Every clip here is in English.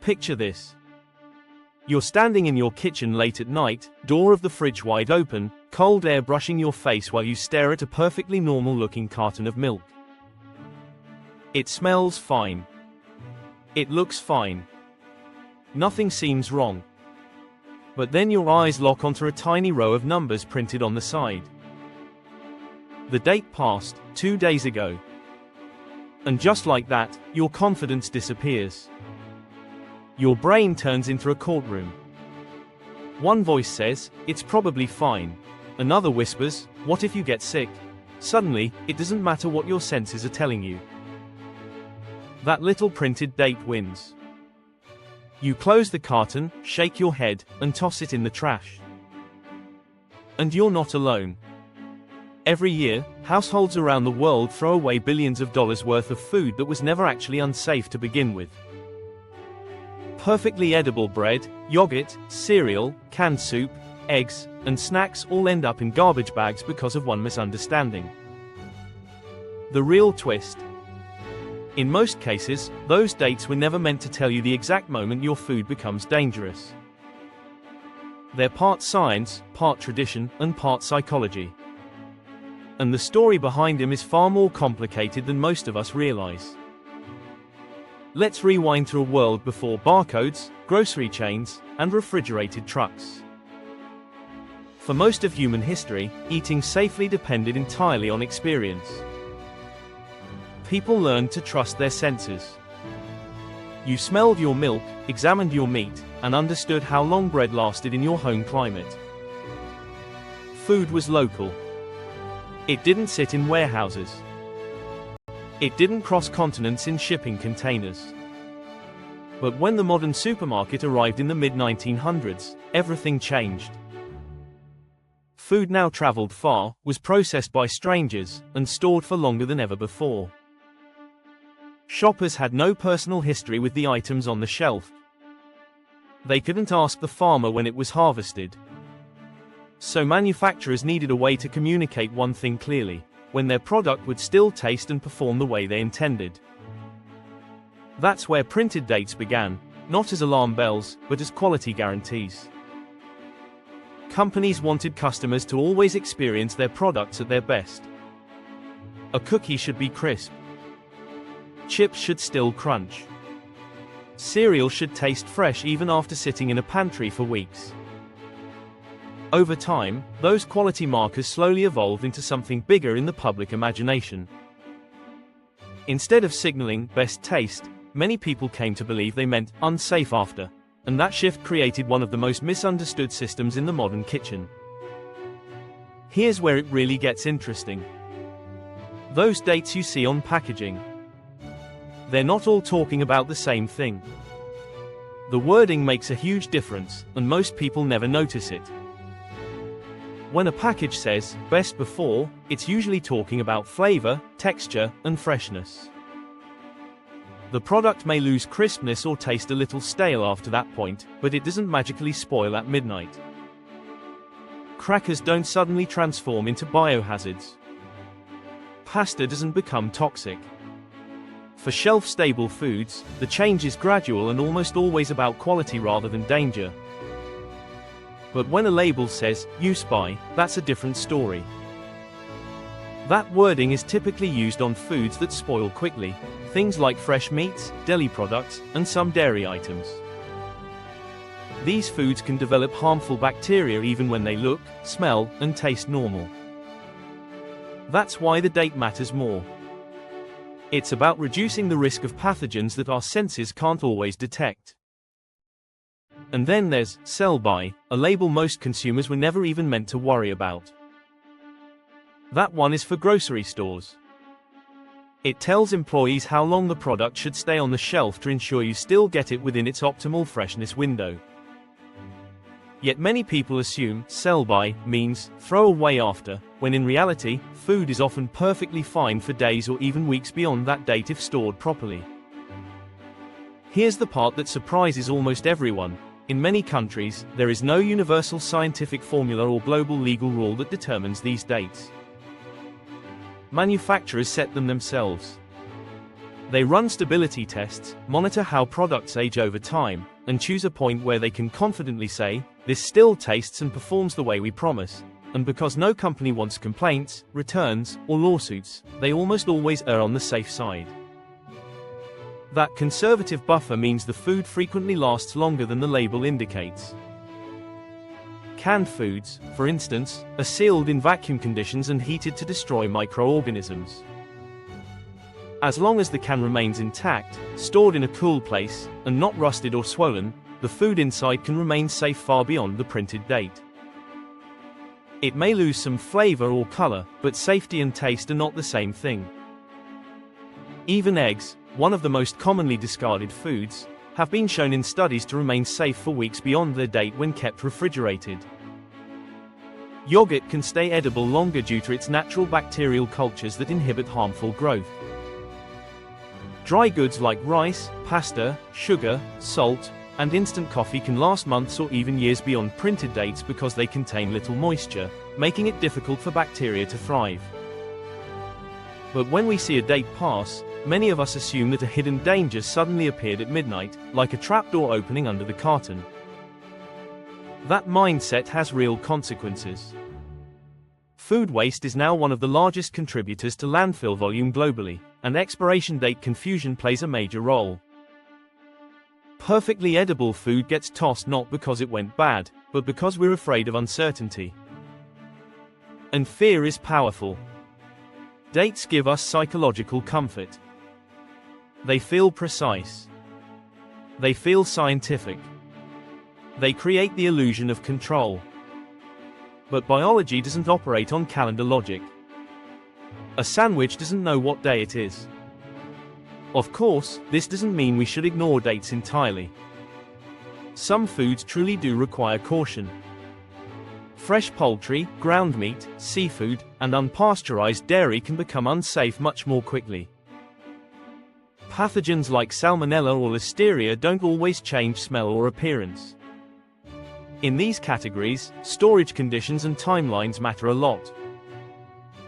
Picture this. You're standing in your kitchen late at night, door of the fridge wide open, cold air brushing your face while you stare at a perfectly normal-looking carton of milk. It smells fine. It looks fine. Nothing seems wrong. But then your eyes lock onto a tiny row of numbers printed on the side. The date passed 2 days ago. And just like that, your confidence disappears. Your brain turns into a courtroom. One voice says, "It's probably fine." Another whispers, "What if you get sick?" Suddenly, it doesn't matter what your senses are telling you. That little printed date wins. You close the carton, shake your head, and toss it in the trash. And you're not alone. Every year, households around the world throw away billions of dollars worth of food that was never actually unsafe to begin with. Perfectly edible bread, yogurt, cereal, canned soup, eggs, and snacks all end up in garbage bags because of one misunderstanding. The real twist. In most cases, those dates were never meant to tell you the exact moment your food becomes dangerous. They're part science, part tradition, and part psychology. And the story behind them is far more complicated than most of us realize. Let's rewind to a world before barcodes, grocery chains, and refrigerated trucks. For most of human history, eating safely depended entirely on experience. People learned to trust their senses. You smelled your milk, examined your meat, and understood how long bread lasted in your home climate. Food was local. It didn't sit in warehouses. It didn't cross continents in shipping containers. But when the modern supermarket arrived in the mid-1900s, everything changed. Food now traveled far, was processed by strangers, and stored for longer than ever before. Shoppers had no personal history with the items on the shelf. They couldn't ask the farmer when it was harvested. So manufacturers needed a way to communicate one thing clearly: when their product would still taste and perform the way they intended. That's where printed dates began, not as alarm bells, but as quality guarantees. Companies wanted customers to always experience their products at their best. A cookie should be crisp. Chips should still crunch. Cereal should taste fresh even after sitting in a pantry for weeks. Over time, those quality markers slowly evolved into something bigger in the public imagination. Instead of signaling best taste, many people came to believe they meant unsafe after, and that shift created one of the most misunderstood systems in the modern kitchen. Here's where it really gets interesting. Those dates you see on packaging. They're not all talking about the same thing. The wording makes a huge difference, and most people never notice it. When a package says, "best before," it's usually talking about flavor, texture, and freshness. The product may lose crispness or taste a little stale after that point, but it doesn't magically spoil at midnight. Crackers don't suddenly transform into biohazards. Pasta doesn't become toxic. For shelf-stable foods, the change is gradual and almost always about quality rather than danger. But when a label says, "use by," that's a different story. That wording is typically used on foods that spoil quickly, things like fresh meats, deli products, and some dairy items. These foods can develop harmful bacteria even when they look, smell, and taste normal. That's why the date matters more. It's about reducing the risk of pathogens that our senses can't always detect. And then there's sell by, a label most consumers were never even meant to worry about. That one is for grocery stores. It tells employees how long the product should stay on the shelf to ensure you still get it within its optimal freshness window. Yet many people assume sell by means throw away after, when in reality, food is often perfectly fine for days or even weeks beyond that date if stored properly. Here's the part that surprises almost everyone. In many countries, there is no universal scientific formula or global legal rule that determines these dates. Manufacturers set them themselves. They run stability tests, monitor how products age over time, and choose a point where they can confidently say, "This still tastes and performs the way we promise." And because no company wants complaints, returns, or lawsuits, they almost always err on the safe side. That conservative buffer means the food frequently lasts longer than the label indicates. Canned foods, for instance, are sealed in vacuum conditions and heated to destroy microorganisms. As long as the can remains intact, stored in a cool place, and not rusted or swollen, the food inside can remain safe far beyond the printed date. It may lose some flavor or color, but safety and taste are not the same thing. Even eggs, one of the most commonly discarded foods, have been shown in studies to remain safe for weeks beyond their date when kept refrigerated. Yogurt can stay edible longer due to its natural bacterial cultures that inhibit harmful growth. Dry goods like rice, pasta, sugar, salt, and instant coffee can last months or even years beyond printed dates because they contain little moisture, making it difficult for bacteria to thrive. But when we see a date pass, many of us assume that a hidden danger suddenly appeared at midnight, like a trapdoor opening under the carton. That mindset has real consequences. Food waste is now one of the largest contributors to landfill volume globally, and expiration date confusion plays a major role. Perfectly edible food gets tossed not because it went bad, but because we're afraid of uncertainty. And fear is powerful. Dates give us psychological comfort. They feel precise. They feel scientific. They create the illusion of control. But biology doesn't operate on calendar logic. A sandwich doesn't know what day it is. Of course, this doesn't mean we should ignore dates entirely. Some foods truly do require caution. Fresh poultry, ground meat, seafood, and unpasteurized dairy can become unsafe much more quickly. Pathogens like salmonella or listeria don't always change smell or appearance. In these categories, storage conditions and timelines matter a lot.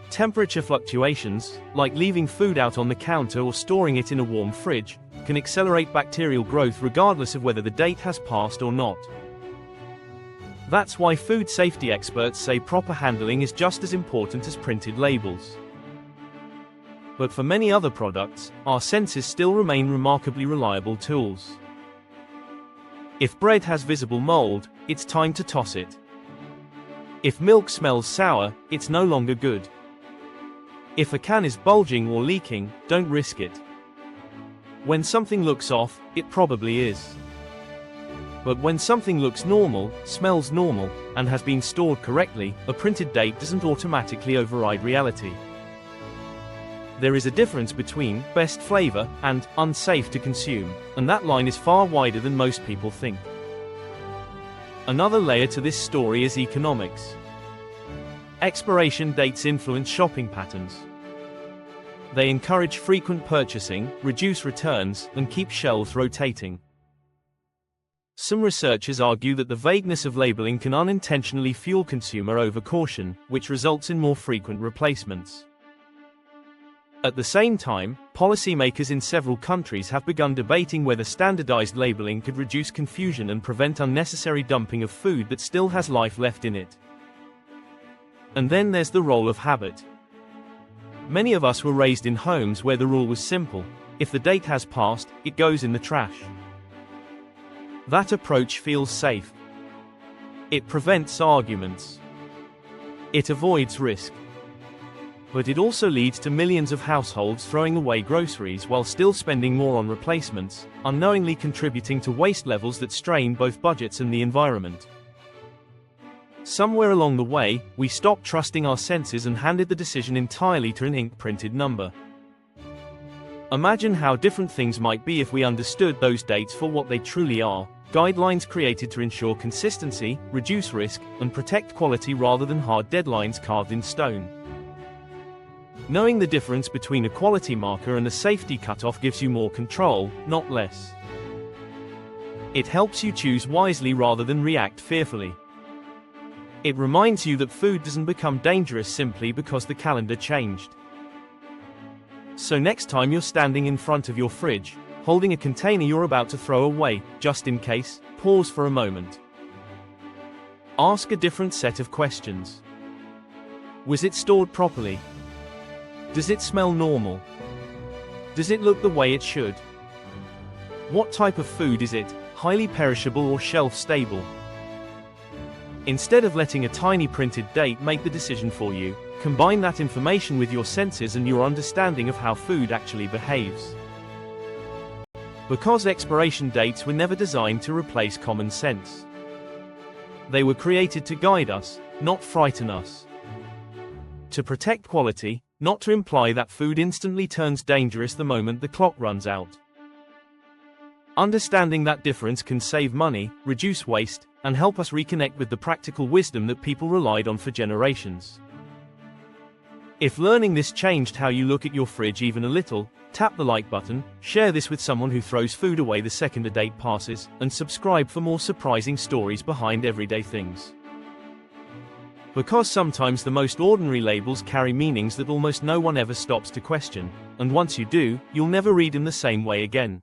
Temperature fluctuations, like leaving food out on the counter or storing it in a warm fridge, can accelerate bacterial growth regardless of whether the date has passed or not. That's why food safety experts say proper handling is just as important as printed labels. But for many other products, our senses still remain remarkably reliable tools. If bread has visible mold, it's time to toss it. If milk smells sour, it's no longer good. If a can is bulging or leaking, don't risk it. When something looks off, it probably is. But when something looks normal, smells normal, and has been stored correctly, a printed date doesn't automatically override reality. There is a difference between best flavor and unsafe to consume, and that line is far wider than most people think. Another layer to this story is economics. Expiration dates influence shopping patterns. They encourage frequent purchasing, reduce returns, and keep shelves rotating. Some researchers argue that the vagueness of labeling can unintentionally fuel consumer overcaution, which results in more frequent replacements. At the same time, policymakers in several countries have begun debating whether standardized labeling could reduce confusion and prevent unnecessary dumping of food that still has life left in it. And then there's the role of habit. Many of us were raised in homes where the rule was simple: if the date has passed, it goes in the trash. That approach feels safe. It prevents arguments. It avoids risk. But it also leads to millions of households throwing away groceries while still spending more on replacements, unknowingly contributing to waste levels that strain both budgets and the environment. Somewhere along the way, we stopped trusting our senses and handed the decision entirely to an ink-printed number. Imagine how different things might be if we understood those dates for what they truly are: guidelines created to ensure consistency, reduce risk, and protect quality rather than hard deadlines carved in stone. Knowing the difference between a quality marker and a safety cutoff gives you more control, not less. It helps you choose wisely rather than react fearfully. It reminds you that food doesn't become dangerous simply because the calendar changed. So next time you're standing in front of your fridge, holding a container you're about to throw away, just in case, pause for a moment. Ask a different set of questions. Was it stored properly? Does it smell normal? Does it look the way it should? What type of food is it, highly perishable or shelf-stable? Instead of letting a tiny printed date make the decision for you, combine that information with your senses and your understanding of how food actually behaves. Because expiration dates were never designed to replace common sense. They were created to guide us, not frighten us. To protect quality, not to imply that food instantly turns dangerous the moment the clock runs out. Understanding that difference can save money, reduce waste, and help us reconnect with the practical wisdom that people relied on for generations. If learning this changed how you look at your fridge even a little, tap the like button, share this with someone who throws food away the second a date passes, and subscribe for more surprising stories behind everyday things. Because sometimes the most ordinary labels carry meanings that almost no one ever stops to question, and once you do, you'll never read them the same way again.